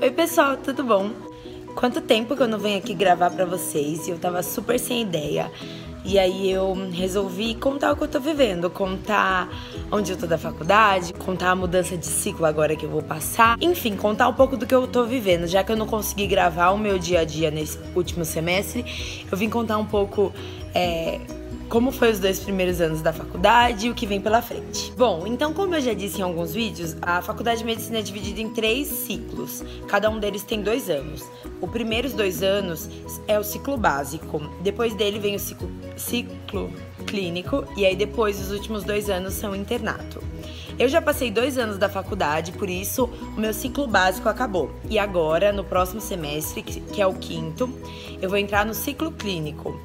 Oi pessoal, tudo bom? Quanto tempo que eu não venho aqui gravar pra vocês e eu tava super sem ideia. E aí eu resolvi contar o que eu tô vivendo, contar onde eu tô da faculdade, contar a mudança de ciclo agora que eu vou passar. Enfim, contar um pouco do que eu tô vivendo, já que eu não consegui gravar o meu dia a dia nesse último semestre. Eu vim contar um pouco como foi os 2 primeiros anos da faculdade e o que vem pela frente. Bom, então como eu já disse em alguns vídeos, a faculdade de medicina é dividida em 3 ciclos. Cada um deles tem 2 anos. Os primeiros 2 anos é o ciclo básico. Depois dele vem o ciclo clínico e aí depois os últimos 2 anos são internato. Eu já passei 2 anos da faculdade, por isso o meu ciclo básico acabou. E agora, no próximo semestre, que é o 5º, eu vou entrar no ciclo clínico.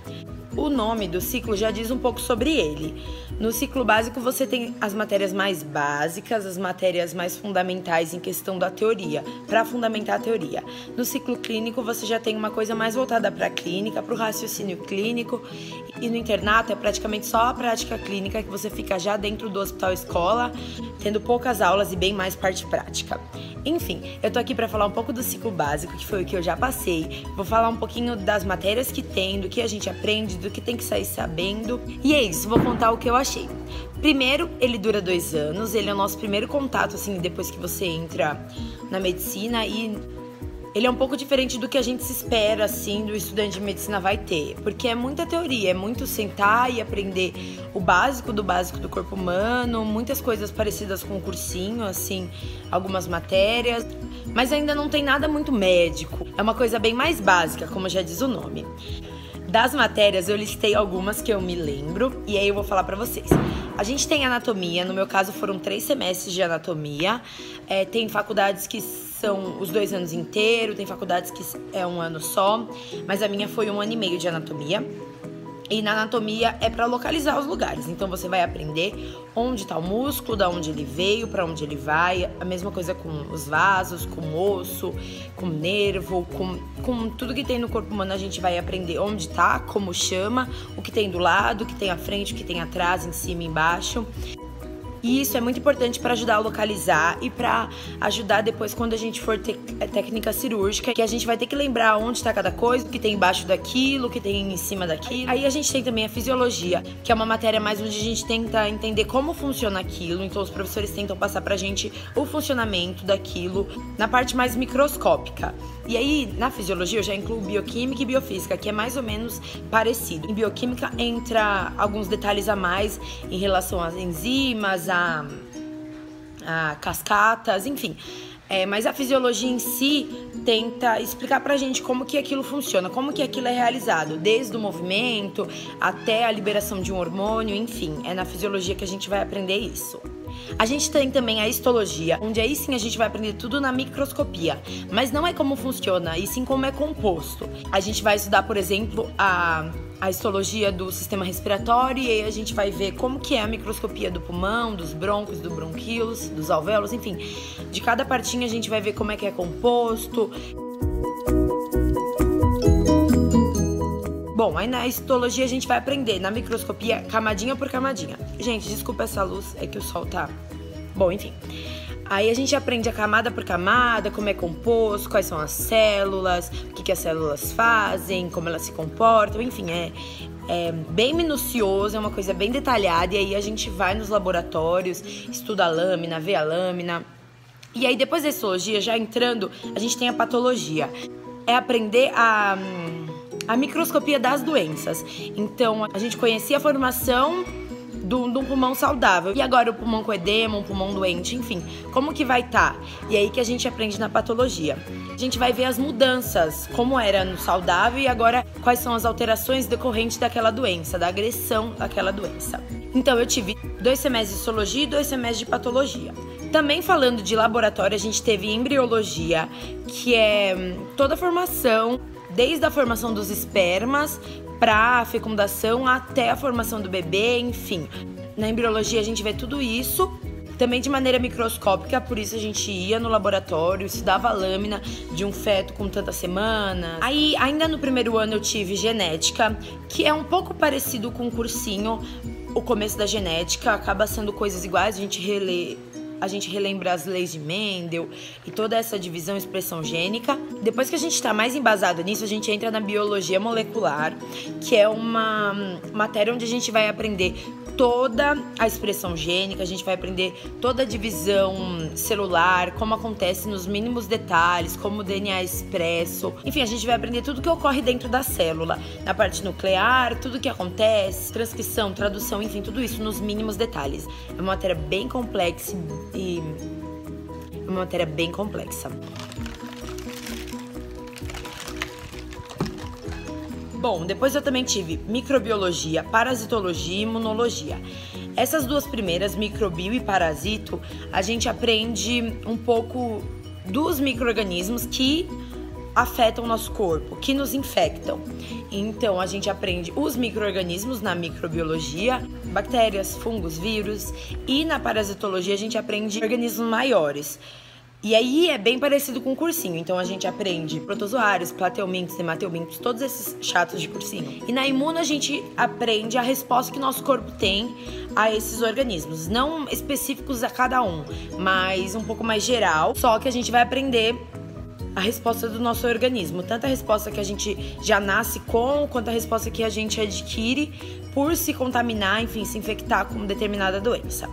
O nome do ciclo já diz um pouco sobre ele. No ciclo básico você tem as matérias mais básicas, as matérias mais fundamentais em questão da teoria, para fundamentar a teoria. No ciclo clínico você já tem uma coisa mais voltada para a clínica, para o raciocínio clínico. E no internato é praticamente só a prática clínica, que você fica já dentro do hospital escola, tendo poucas aulas e bem mais parte prática. Enfim, eu tô aqui para falar um pouco do ciclo básico, que foi o que eu já passei. Vou falar um pouquinho das matérias que tem, do que a gente aprende, do que tem que sair sabendo. E é isso, vou contar o que eu achei. Primeiro, ele dura 2 anos, ele é o nosso primeiro contato, assim, depois que você entra na medicina, e ele é um pouco diferente do que a gente se espera, assim, do estudante de medicina vai ter. Porque é muita teoria, é muito sentar e aprender o básico do corpo humano, muitas coisas parecidas com o cursinho, assim, algumas matérias. Mas ainda não tem nada muito médico, é uma coisa bem mais básica, como já diz o nome. Das matérias, eu listei algumas que eu me lembro e aí eu vou falar pra vocês. A gente tem anatomia, no meu caso foram 3 semestres de anatomia. Tem faculdades que são os 2 anos inteiros, tem faculdades que é 1 ano só, mas a minha foi 1 ano e meio de anatomia. E na anatomia é para localizar os lugares, então você vai aprender onde está o músculo, da onde ele veio, para onde ele vai. A mesma coisa com os vasos, com o osso, com o nervo, com tudo que tem no corpo humano. A gente vai aprender onde está, como chama, o que tem do lado, o que tem à frente, o que tem atrás, em cima e embaixo. E isso é muito importante para ajudar a localizar e para ajudar depois quando a gente for ter técnica cirúrgica, que a gente vai ter que lembrar onde está cada coisa, o que tem embaixo daquilo, o que tem em cima daquilo. Aí a gente tem também a fisiologia, que é uma matéria mais onde a gente tenta entender como funciona aquilo. Então os professores tentam passar pra gente o funcionamento daquilo na parte mais microscópica. E aí, na fisiologia, eu já incluo bioquímica e biofísica, que é mais ou menos parecido. Em bioquímica entra alguns detalhes a mais em relação às enzimas, a cascatas, enfim. Mas a fisiologia em si tenta explicar pra gente como que aquilo funciona, como que aquilo é realizado, desde o movimento até a liberação de um hormônio, enfim. É na fisiologia que a gente vai aprender isso. A gente tem também a histologia, onde aí sim a gente vai aprender tudo na microscopia, mas não é como funciona, e sim como é composto. A gente vai estudar, por exemplo, a histologia do sistema respiratório, e aí a gente vai ver como que é a microscopia do pulmão, dos brônquios, do bronquíolos, dos alvéolos, enfim. De cada partinha a gente vai ver como é que é composto. Bom, aí na histologia a gente vai aprender, na microscopia, camadinha por camadinha. Gente, desculpa essa luz, é que o sol tá... Bom, enfim. Aí a gente aprende a camada por camada, como é composto, quais são as células, o que as células fazem, como elas se comportam, enfim, é bem minucioso, é uma coisa bem detalhada. E aí a gente vai nos laboratórios, estuda a lâmina, vê a lâmina. E aí depois da histologia, já entrando, a gente tem a patologia. É aprender a microscopia das doenças. Então, a gente conhecia a formação de um pulmão saudável. E agora o pulmão com edema, um pulmão doente, enfim. Como que vai estar? E aí que a gente aprende na patologia. A gente vai ver as mudanças, como era no saudável e agora quais são as alterações decorrentes daquela doença, da agressão daquela doença. Então, eu tive 2 semestres de histologia e 2 semestres de patologia. Também falando de laboratório, a gente teve embriologia, que é toda a formação, desde a formação dos espermas para a fecundação até a formação do bebê, enfim. Na embriologia a gente vê tudo isso, também de maneira microscópica, por isso a gente ia no laboratório, estudava a lâmina de um feto com tantas semanas. Aí, ainda no primeiro ano eu tive genética, que é um pouco parecido com o cursinho. O começo da genética acaba sendo coisas iguais, a gente relê a gente relembra as leis de Mendel e toda essa divisão e expressão gênica. Depois que a gente está mais embasado nisso, a gente entra na biologia molecular, que é uma matéria onde a gente vai aprender toda a expressão gênica, a gente vai aprender toda a divisão celular, como acontece nos mínimos detalhes, como o DNA é expresso. Enfim, a gente vai aprender tudo que ocorre dentro da célula, na parte nuclear, tudo que acontece, transcrição, tradução, enfim, tudo isso nos mínimos detalhes. É uma matéria bem complexa e uma matéria bem complexa. Bom, depois eu também tive microbiologia, parasitologia e imunologia. Essas duas primeiras, microbio e parasito, a gente aprende um pouco dos micro-organismos que afetam o nosso corpo, que nos infectam. Então, a gente aprende os micro-organismos na microbiologia, bactérias, fungos, vírus, e na parasitologia a gente aprende organismos maiores. E aí é bem parecido com o cursinho, então a gente aprende protozoários, plateumintos, hemateumintos, todos esses chatos de cursinho. E na imuno a gente aprende a resposta que nosso corpo tem a esses organismos, não específicos a cada um, mas um pouco mais geral, só que a gente vai aprender a resposta do nosso organismo, tanto a resposta que a gente já nasce com, quanto a resposta que a gente adquire por se contaminar, enfim, se infectar com determinada doença.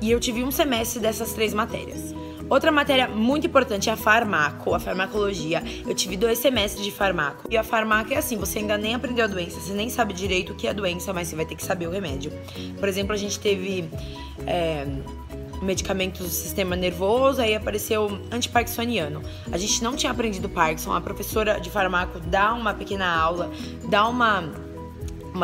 E eu tive um semestre dessas 3 matérias. Outra matéria muito importante é a farmacologia. Eu tive 2 semestres de farmaco. E a farmaco é assim, você ainda nem aprendeu a doença, você nem sabe direito o que é a doença, mas você vai ter que saber o remédio. Por exemplo, a gente teve medicamentos do sistema nervoso, aí apareceu antiparkinsoniano. A gente não tinha aprendido Parkinson, a professora de farmaco dá uma pequena aula, dá uma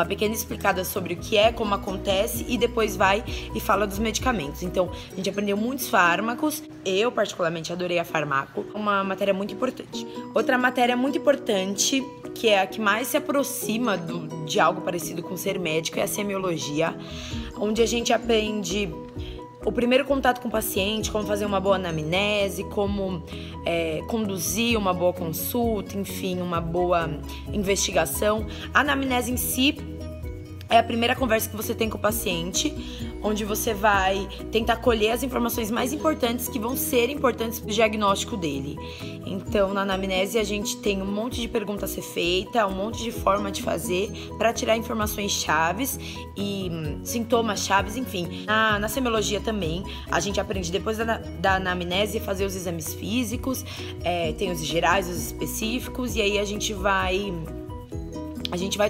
pequena explicada sobre o que é, como acontece e depois vai e fala dos medicamentos. Então, a gente aprendeu muitos fármacos. Eu, particularmente, adorei a farmaco. Uma matéria muito importante. Outra matéria muito importante, que é a que mais se aproxima de algo parecido com ser médico, é a semiologia, onde a gente aprende o primeiro contato com o paciente, como fazer uma boa anamnese, como conduzir uma boa consulta, enfim, uma boa investigação. A anamnese em si é a primeira conversa que você tem com o paciente, onde você vai tentar colher as informações mais importantes que vão ser importantes para o diagnóstico dele. Então, na anamnese, a gente tem um monte de pergunta a ser feita, um monte de forma de fazer para tirar informações chaves e sintomas chaves, enfim. Na semiologia também, a gente aprende depois da anamnese a fazer os exames físicos, tem os gerais, os específicos, e aí a gente vai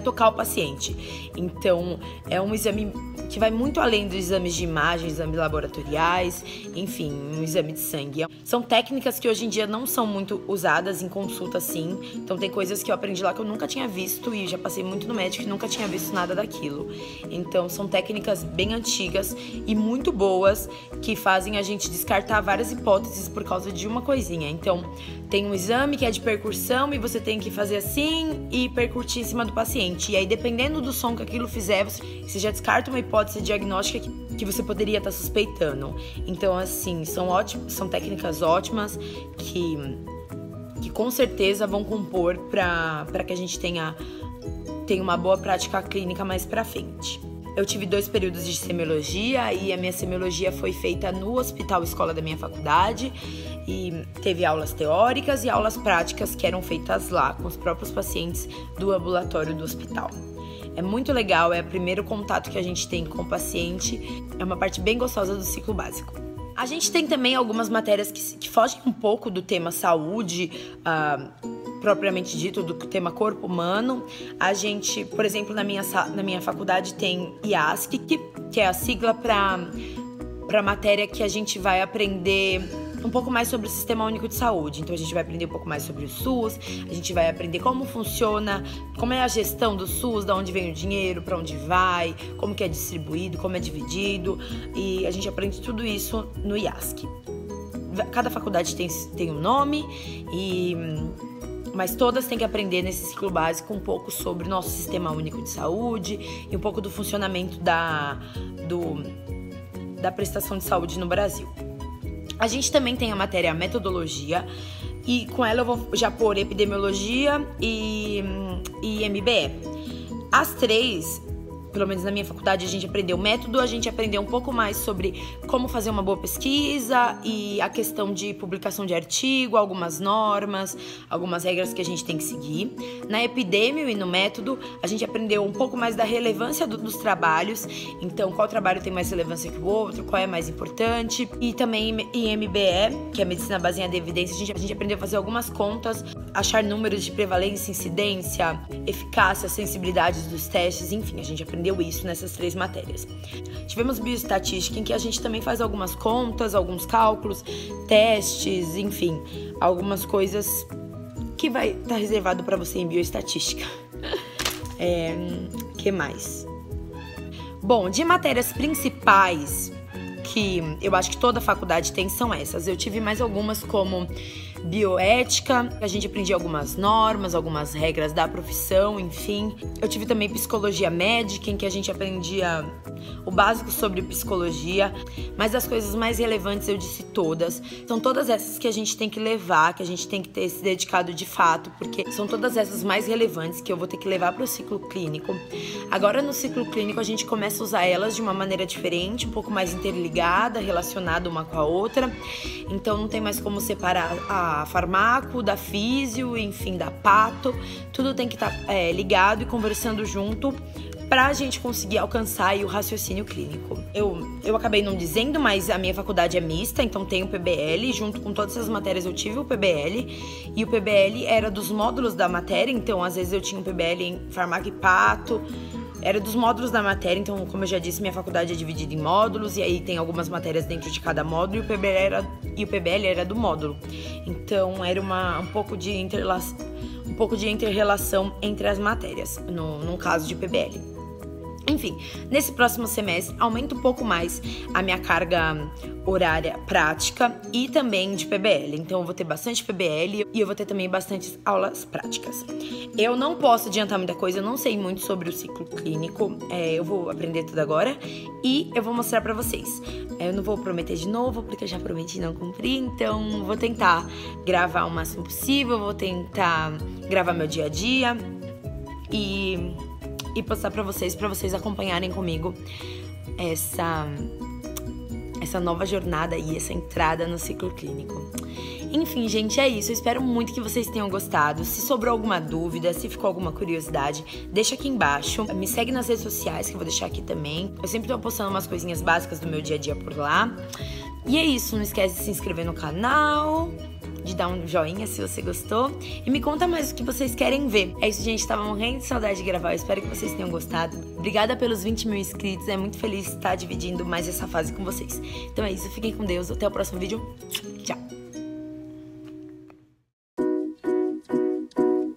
tocar o paciente. Então, é um exame que vai muito além dos exames de imagem, exames laboratoriais, enfim, um exame de sangue. São técnicas que hoje em dia não são muito usadas em consulta, assim. Então, tem coisas que eu aprendi lá que eu nunca tinha visto e já passei muito no médico e nunca tinha visto nada daquilo. Então, são técnicas bem antigas e muito boas que fazem a gente descartar várias hipóteses por causa de uma coisinha. Então, tem um exame que é de percussão e você tem que fazer assim e percutir em cima do paciente. E aí, dependendo do som que aquilo fizer, você já descarta uma hipótese diagnóstica que você poderia estar suspeitando. Então, assim, são técnicas ótimas que com certeza vão compor para que a gente tenha uma boa prática clínica mais para frente. Eu tive 2 períodos de semiologia e a minha semiologia foi feita no hospital escola da minha faculdade e teve aulas teóricas e aulas práticas que eram feitas lá com os próprios pacientes do ambulatório do hospital. É muito legal, é o primeiro contato que a gente tem com o paciente, é uma parte bem gostosa do ciclo básico. A gente tem também algumas matérias que fogem um pouco do tema saúde, propriamente dito, do tema corpo humano. A gente, por exemplo, na minha faculdade tem IASC, que é a sigla para matéria que a gente vai aprender um pouco mais sobre o Sistema Único de Saúde. Então, a gente vai aprender um pouco mais sobre o SUS, a gente vai aprender como funciona, como é a gestão do SUS, de onde vem o dinheiro, para onde vai, como que é distribuído, como é dividido, e a gente aprende tudo isso no IASC. Cada faculdade tem um nome, mas todas têm que aprender nesse ciclo básico um pouco sobre o nosso Sistema Único de Saúde e um pouco do funcionamento da prestação de saúde no Brasil. A gente também tem a matéria metodologia e com ela eu vou já pôr epidemiologia e MBE. As 3 pelo menos na minha faculdade, a gente aprendeu método, a gente aprendeu um pouco mais sobre como fazer uma boa pesquisa e a questão de publicação de artigo, algumas normas, algumas regras que a gente tem que seguir. Na epidêmio e no método, a gente aprendeu um pouco mais da relevância dos trabalhos, então qual trabalho tem mais relevância que o outro, qual é mais importante. E também em MBE, que é Medicina Baseada em Evidência, a gente aprendeu a fazer algumas contas, achar números de prevalência, incidência, eficácia, sensibilidade dos testes, enfim, a gente aprendeu isso nessas 3 matérias. Tivemos bioestatística, em que a gente também faz algumas contas, alguns cálculos, testes, enfim, algumas coisas que vai estar reservado para você em bioestatística. Que mais? Bom, de matérias principais que eu acho que toda faculdade tem são essas. Eu tive mais algumas como bioética, a gente aprendia algumas normas, algumas regras da profissão, enfim. Eu tive também psicologia médica, em que a gente aprendia o básico sobre psicologia, mas as coisas mais relevantes eu disse todas. São todas essas que a gente tem que levar, que a gente tem que ter se dedicado de fato, porque são todas essas mais relevantes que eu vou ter que levar para o ciclo clínico. Agora no ciclo clínico a gente começa a usar elas de uma maneira diferente, um pouco mais interligada, relacionada uma com a outra. Então não tem mais como separar a farmaco, da físio, enfim, da pato. Tudo tem que estar ligado e conversando junto pra gente conseguir alcançar aí o raciocínio clínico. Eu acabei não dizendo, mas a minha faculdade é mista, então tem o PBL, junto com todas essas matérias eu tive o PBL, e o PBL era dos módulos da matéria, então às vezes eu tinha um PBL em farmaco e pato, era dos módulos da matéria, então como eu já disse, minha faculdade é dividida em módulos, e aí tem algumas matérias dentro de cada módulo, e o PBL era do módulo. Então era um pouco de inter-relação entre as matérias, no caso de PBL. Enfim, nesse próximo semestre aumenta um pouco mais a minha carga horária prática e também de PBL. Então eu vou ter bastante PBL e eu vou ter também bastantes aulas práticas. Eu não posso adiantar muita coisa, eu não sei muito sobre o ciclo clínico, eu vou aprender tudo agora e eu vou mostrar pra vocês. Eu não vou prometer de novo, porque eu já prometi não cumprir, então vou tentar gravar o máximo possível, vou tentar gravar meu dia a dia e postar pra vocês acompanharem comigo essa nova jornada e essa entrada no ciclo clínico. Enfim, gente, é isso. Eu espero muito que vocês tenham gostado. Se sobrou alguma dúvida, se ficou alguma curiosidade, deixa aqui embaixo. Me segue nas redes sociais, que eu vou deixar aqui também. Eu sempre tô postando umas coisinhas básicas do meu dia a dia por lá. E é isso. Não esquece de se inscrever no canal, de dar um joinha se você gostou. E me conta mais o que vocês querem ver. É isso, gente. Tava morrendo de saudade de gravar. Eu espero que vocês tenham gostado. Obrigada pelos 20 mil inscritos. É muito feliz estar dividindo mais essa fase com vocês. Então é isso. Fiquem com Deus. Até o próximo vídeo. Tchau.